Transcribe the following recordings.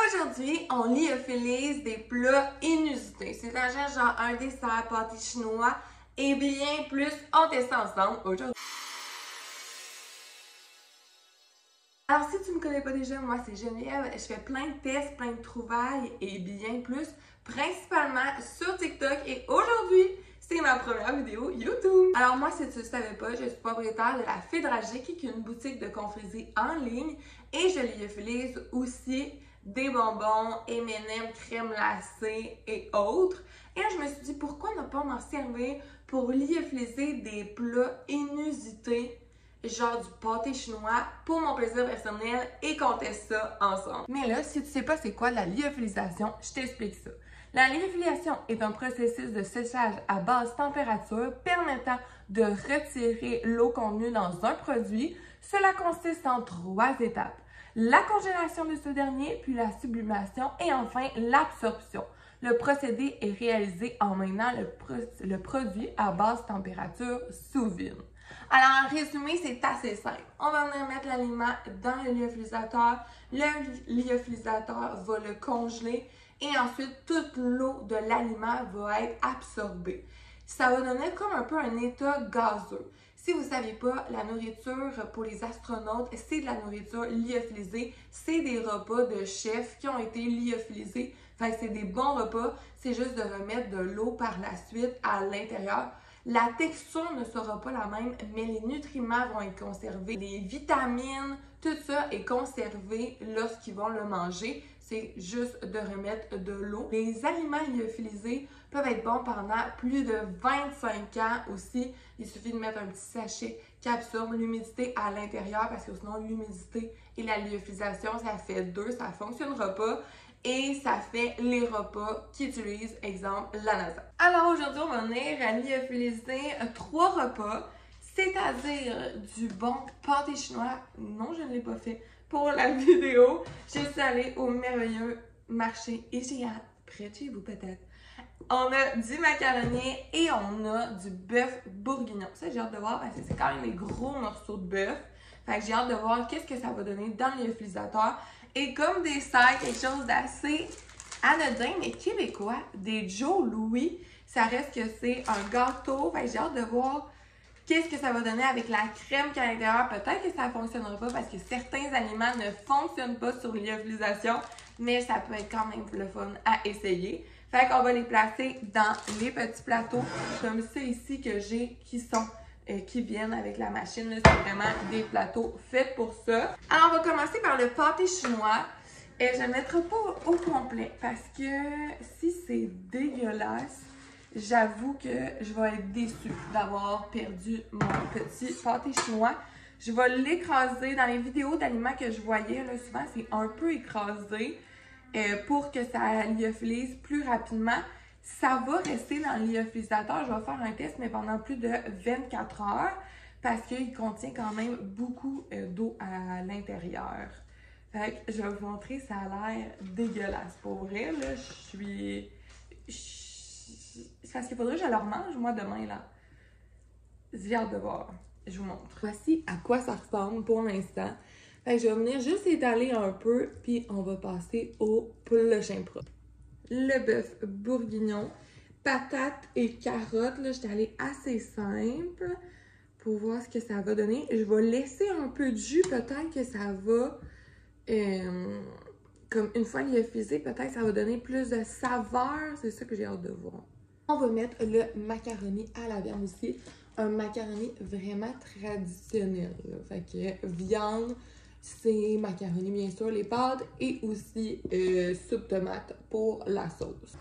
Aujourd'hui, on lyophilise des plats inusités, c'est-à-dire genre un dessert, pâté chinois et bien plus. On teste ça ensemble aujourd'hui. Alors si tu me connais pas déjà, moi c'est Geneviève, je fais plein de tests, plein de trouvailles et bien plus, principalement sur TikTok et aujourd'hui, c'est ma première vidéo YouTube. Alors moi, si tu le savais pas, je suis propriétaire de la Fédragique qui est une boutique de confiserie en ligne et je lyophilise aussi des bonbons, M&M, crème glacée et autres. Et là, je me suis dit, pourquoi ne pas m'en servir pour lyophiliser des plats inusités, genre du pâté chinois, pour mon plaisir personnel et qu'on teste ça ensemble. Mais là, si tu sais pas c'est quoi la lyophilisation, je t'explique ça. La lyophilisation est un processus de séchage à basse température permettant de retirer l'eau contenue dans un produit. Cela consiste en 3 étapes. La congélation de ce dernier, puis la sublimation et enfin l'absorption. Le procédé est réalisé en maintenant le produit à basse température sous vide. Alors, en résumé, c'est assez simple. On va venir mettre l'aliment dans le lyophilisateur. Le lyophilisateur va le congeler et ensuite, toute l'eau de l'aliment va être absorbée. Ça va donner comme un peu un état gazeux. Si vous ne savez pas, la nourriture pour les astronautes, c'est de la nourriture lyophilisée. C'est des repas de chefs qui ont été lyophilisés. Fait que c'est des bons repas. C'est juste de remettre de l'eau par la suite à l'intérieur. La texture ne sera pas la même, mais les nutriments vont être conservés. Les vitamines, tout ça est conservé lorsqu'ils vont le manger. C'est juste de remettre de l'eau. Les aliments lyophilisés peuvent être bons pendant plus de 25 ans aussi. Il suffit de mettre un petit sachet qui absorbe l'humidité à l'intérieur parce que sinon l'humidité et la lyophilisation, ça fait deux, ça ne fonctionnera pas. Et ça fait les repas qui utilisent, exemple, la NASA. Alors aujourd'hui, on va venir lyophiliser 3 repas, c'est-à-dire du bon pâté chinois. Non, je ne l'ai pas fait pour la vidéo. Je suis allée au merveilleux marché IGA, près de chez vous peut-être. On a du macaroni et on a du bœuf bourguignon. Ça, j'ai hâte de voir parce que c'est quand même des gros morceaux de bœuf. Fait que j'ai hâte de voir qu'est-ce que ça va donner dans le lyophilisateur. Et comme dessert, quelque chose d'assez anodin, mais québécois, des Joe Louis. Ça reste que c'est un gâteau. Fait que j'ai hâte de voir qu'est-ce que ça va donner avec la crème qui est à l'intérieur. Peut-être que ça ne fonctionnera pas parce que certains aliments ne fonctionnent pas sur lyophilisation, mais ça peut être quand même le fun à essayer. Fait qu'on va les placer dans les petits plateaux comme ça ici que j'ai qui viennent avec la machine. C'est vraiment des plateaux faits pour ça. Alors, on va commencer par le pâté chinois. Je ne le mettrai pas au complet parce que si c'est dégueulasse, j'avoue que je vais être déçue d'avoir perdu mon petit pâté chinois. Je vais l'écraser. Dans les vidéos d'aliments que je voyais, là, souvent, c'est un peu écrasé pour que ça lyophilise plus rapidement. Ça va rester dans le lyophilisateur. Je vais faire un test, mais pendant plus de 24 heures parce qu'il contient quand même beaucoup d'eau à l'intérieur. Fait que je vais vous montrer, ça a l'air dégueulasse. Pour vrai, là, c'est parce qu'il faudrait que je le remange, moi, demain, là. J'ai hâte de voir. Je vous montre. Voici à quoi ça ressemble pour l'instant. Fait que je vais venir juste étaler un peu, puis on va passer au prochain produit. Le bœuf bourguignon, patates et carottes. Là, j'étais allée assez simple pour voir ce que ça va donner. Je vais laisser un peu de jus, peut-être que ça va, comme une fois lyophilisé, peut-être que ça va donner plus de saveur. C'est ça que j'ai hâte de voir. On va mettre le macaroni à la viande aussi. Un macaroni vraiment traditionnel. Là. Fait que viande, c'est macaroni bien sûr, les pâtes et aussi soupe tomate pour la sauce.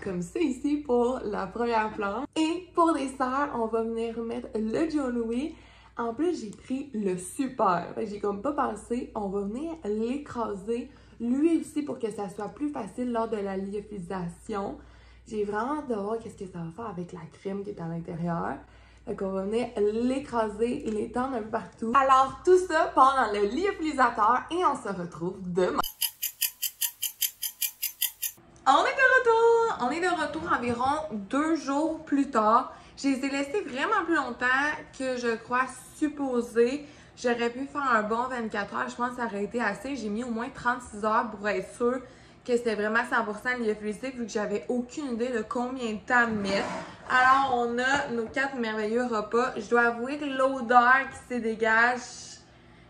Comme ça ici pour la première plante. Et pour dessert, on va venir mettre le Joe Louis. En plus, j'ai pris le super. J'ai comme pas pensé. On va venir l'écraser lui aussi pour que ça soit plus facile lors de la lyophilisation. J'ai vraiment hâte de voir qu'est-ce que ça va faire avec la crème qui est à l'intérieur. Fait qu'on va venir l'écraser et l'étendre un peu partout. Alors, tout ça part dans le lyophilisateur et on se retrouve demain. On est de retour environ 2 jours plus tard. Je les ai laissés vraiment plus longtemps que je crois supposé. J'aurais pu faire un bon 24 heures. Je pense que ça aurait été assez. J'ai mis au moins 36 heures pour être sûre que c'était vraiment 100% lyophilisé vu que j'avais aucune idée de combien de temps mettre. Alors, on a nos 4 merveilleux repas. Je dois avouer que l'odeur qui se dégage,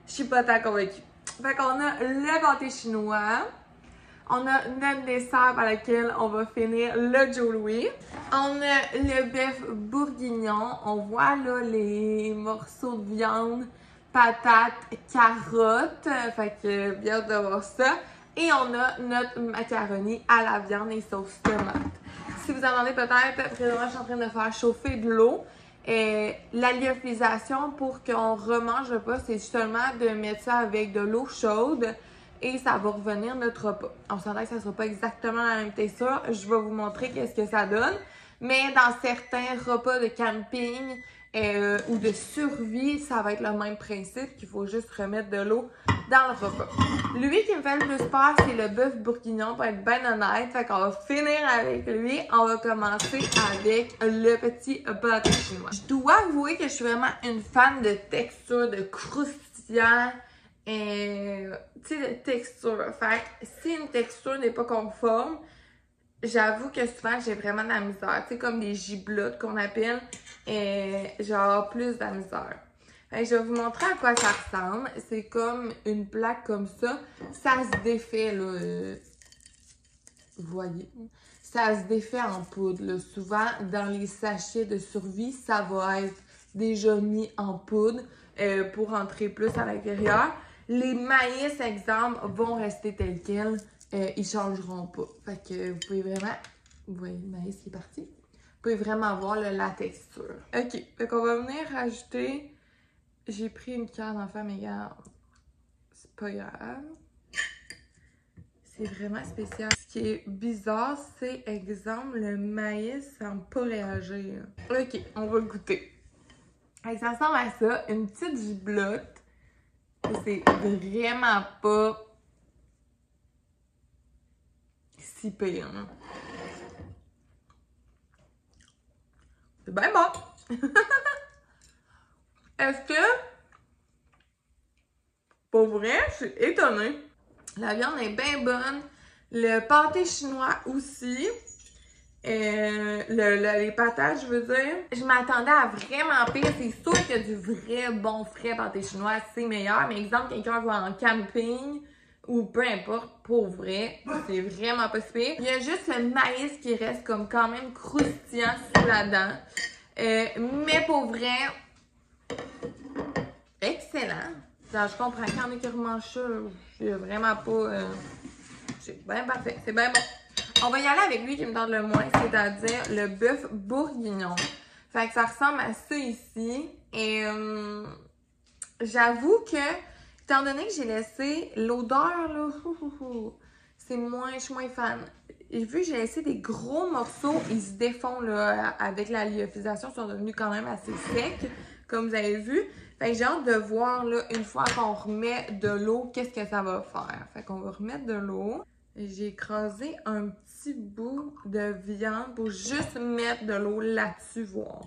je suis pas tant convaincue. Fait qu'on a le pâté chinois. On a notre dessert par lequel on va finir le Joe Louis. On a le bœuf bourguignon. On voit là les morceaux de viande, patates, carottes. Fait que bien hâte de voir ça. Et on a notre macaroni à la viande et sauce tomate. Si vous entendez peut-être, présentement je suis en train de faire chauffer de l'eau. La lyophilisation pour qu'on remange pas, c'est justement de mettre ça avec de l'eau chaude. Et ça va revenir notre repas. On s'entend que ça ne sera pas exactement la même texture. Je vais vous montrer qu'est-ce que ça donne. Mais dans certains repas de camping ou de survie, ça va être le même principe qu'il faut juste remettre de l'eau dans le repas. Lui qui me fait le plus peur, c'est le bœuf bourguignon, pour être bien honnête. Fait qu'on va finir avec lui. On va commencer avec le petit pâté chinois. Je dois avouer que je suis vraiment une fan de texture, de croustillant. Tu sais, de texture. Fait que si une texture n'est pas conforme, j'avoue que souvent j'ai vraiment de la misère. Tu sais, comme des giblottes qu'on appelle, genre plus de la misère. Fait que je vais vous montrer à quoi ça ressemble. C'est comme une plaque comme ça. Ça se défait, là. Vous voyez? Ça se défait en poudre, là. Souvent, dans les sachets de survie, ça va être déjà mis en poudre pour entrer plus à l'intérieur. Les maïs, exemple, vont rester tels quels. Ils changeront pas. Fait que vous pouvez vraiment... Vous voyez le maïs qui est parti? Vous pouvez vraiment voir là, la texture. OK. Fait qu'on va venir rajouter... J'ai pris une cuillère d'enfant, mais regarde, c'est pas grave. C'est vraiment spécial. Ce qui est bizarre, c'est, exemple, le maïs semble pas réagir. OK, on va le goûter. Et ça ressemble à ça, une petite giblotte. C'est vraiment pas si pire. Hein? C'est bien bon! Est-ce que, pour vrai, je suis étonnée. La viande est bien bonne. Le pâté chinois aussi. Les patates, je veux dire. Je m'attendais à vraiment pire. C'est sûr qu'il y a du vrai bon frais pâté chinois, c'est meilleur. Mais exemple, quelqu'un va en camping ou peu importe, pour vrai, c'est vraiment pas si pire. Il y a juste le maïs qui reste comme quand même croustillant sous la dent. Mais pour vrai, excellent. Genre, je comprends qu'il y en a qui remangent ça. Je suis vraiment pas... c'est bien parfait. C'est bien bon. On va y aller avec lui qui me tente le moins, c'est-à-dire le bœuf bourguignon. Fait que ça ressemble à ça ici. Et j'avoue que, étant donné que j'ai laissé l'odeur, là, c'est moins, je suis moins fan. Et vu que j'ai laissé des gros morceaux, ils se défont là, avec la lyophilisation, ils sont devenus quand même assez secs, comme vous avez vu. Fait que j'ai hâte de voir, là, une fois qu'on remet de l'eau, qu'est-ce que ça va faire. Fait qu'on va remettre de l'eau. J'ai écrasé un petit bout de viande pour juste mettre de l'eau là-dessus, voir.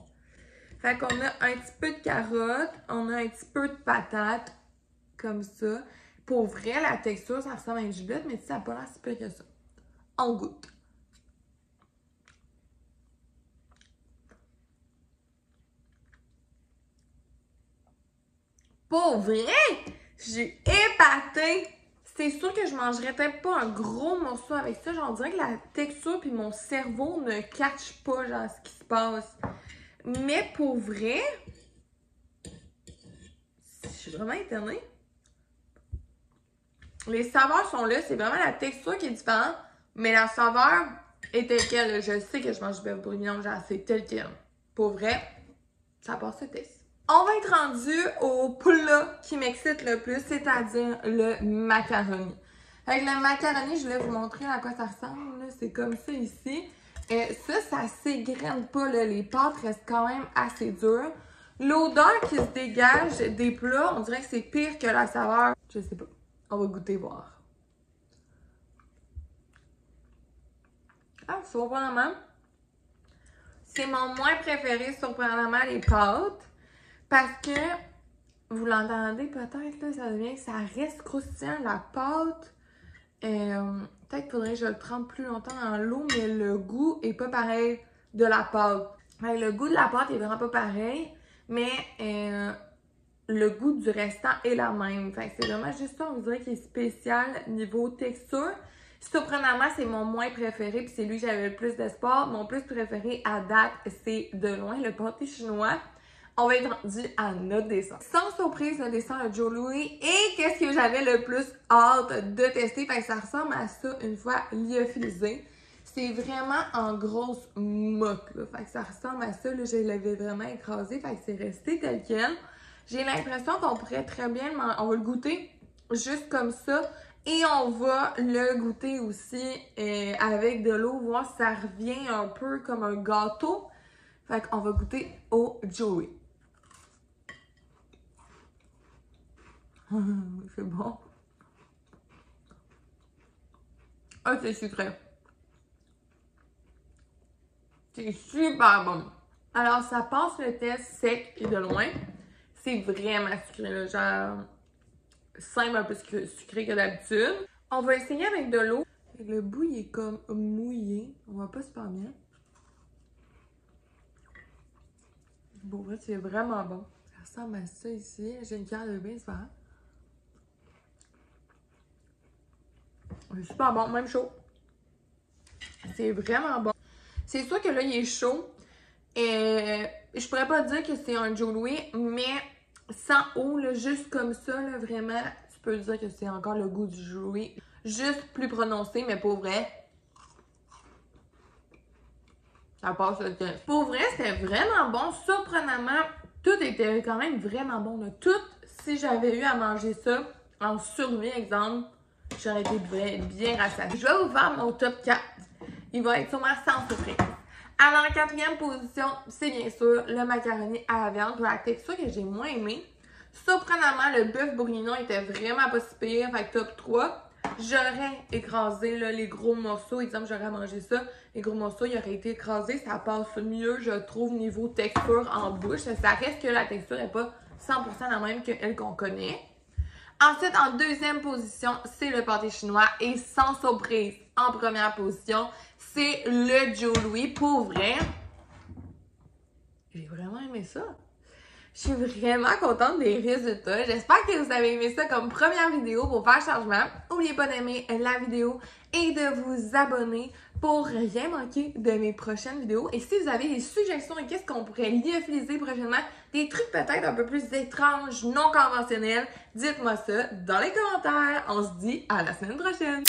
Fait qu'on a un petit peu de carottes, on a un petit peu de patates, comme ça. Pour vrai, la texture, ça ressemble à une giblotte, mais ça n'a pas l'air si pire que ça. On goûte. Pour vrai, j'ai épaté. C'est sûr que je mangerais peut-être pas un gros morceau avec ça. J'en dirais que la texture puis mon cerveau ne catch pas genre ce qui se passe. Mais pour vrai, je suis vraiment étonnée. Les saveurs sont là. C'est vraiment la texture qui est différente. Mais la saveur est telle quelle. Je sais que je mange du bœuf bourguignon. Genre, c'est tel quel. Pour vrai, ça passe ce test. On va être rendu au plat qui m'excite le plus, c'est-à-dire le macaroni. Avec le macaroni, je voulais vous montrer à quoi ça ressemble. C'est comme ça ici. Ça s'égrène pas. Là. Les pâtes restent quand même assez dures. L'odeur qui se dégage des plats, on dirait que c'est pire que la saveur. Je sais pas. On va goûter voir. Ah, surprenamment. C'est mon moins préféré, surprenamment, les pâtes. Parce que, vous l'entendez peut-être, là, ça reste croustillant. La pâte, Peut-être qu'il faudrait que je le trempe plus longtemps dans l'eau, mais le goût est pas pareil de la pâte. Ouais, le goût de la pâte est vraiment pas pareil, mais le goût du restant est la même. Fait que c'est vraiment juste ça, on dirait qu'il est spécial niveau texture. Surprenamment, c'est mon moins préféré, puis c'est lui que j'avais le plus d'espoir. Mon plus préféré à date, c'est de loin le pâté chinois. On va être rendu à notre dessin. Sans surprise, le dessin de Joe Louis. Et qu'est-ce que j'avais le plus hâte de tester? Fait que ça ressemble à ça une fois lyophilisé. C'est vraiment en grosse moque, là. Fait que ça ressemble à ça, là. Je l'avais vraiment écrasé. Fait que c'est resté tel quel. J'ai l'impression qu'on pourrait très bien le manger. On va le goûter juste comme ça. Et on va le goûter aussi avec de l'eau, voir si ça revient un peu comme un gâteau. Fait qu'on va goûter au Joey. C'est bon. Ah, c'est sucré. C'est super bon. Alors, ça passe le test sec et de loin. C'est vraiment sucré, là. Genre, simple, un peu sucré que d'habitude. On va essayer avec de l'eau. Le bout, il est comme mouillé. On voit pas super bien. Bon, vrai, c'est vraiment bon. Ça ressemble à ça ici. J'ai une cuillère de bain, c'est pas grave. C'est super bon, même chaud. C'est vraiment bon. C'est sûr que là, il est chaud. Je pourrais pas dire que c'est un Joe Louis, mais sans eau, là, juste comme ça, là, vraiment, tu peux dire que c'est encore le goût du Joe Louis. Juste plus prononcé, mais pour vrai, ça passe le temps. Pour vrai, c'était vraiment bon. Surprenamment, tout était quand même vraiment bon, là. Tout, si j'avais eu à manger ça en survie, exemple, j'aurais été bien rassasiée. Je vais vous faire mon top 4. Il va être sûrement sans surprise. Alors, en quatrième position, c'est bien sûr le macaroni à la viande pour la texture que j'ai moins aimé. Surprenamment, le bœuf bourguignon était vraiment pas si pire, fait que top 3. J'aurais écrasé là, les gros morceaux, exemple j'aurais mangé ça, les gros morceaux ils auraient été écrasés, ça passe mieux je trouve niveau texture en bouche, ça reste que la texture n'est pas 100% la même que elle qu'on connaît. Ensuite, en deuxième position, c'est le pâté chinois et sans surprise, en première position, c'est le Joe Louis. Pour vrai, j'ai vraiment aimé ça. Je suis vraiment contente des résultats. J'espère que vous avez aimé ça comme première vidéo pour faire changement. N'oubliez pas d'aimer la vidéo et de vous abonner pour rien manquer de mes prochaines vidéos. Et si vous avez des suggestions et qu'est-ce qu'on pourrait lyophilisé prochainement, des trucs peut-être un peu plus étranges, non conventionnels, dites-moi ça dans les commentaires. On se dit à la semaine prochaine!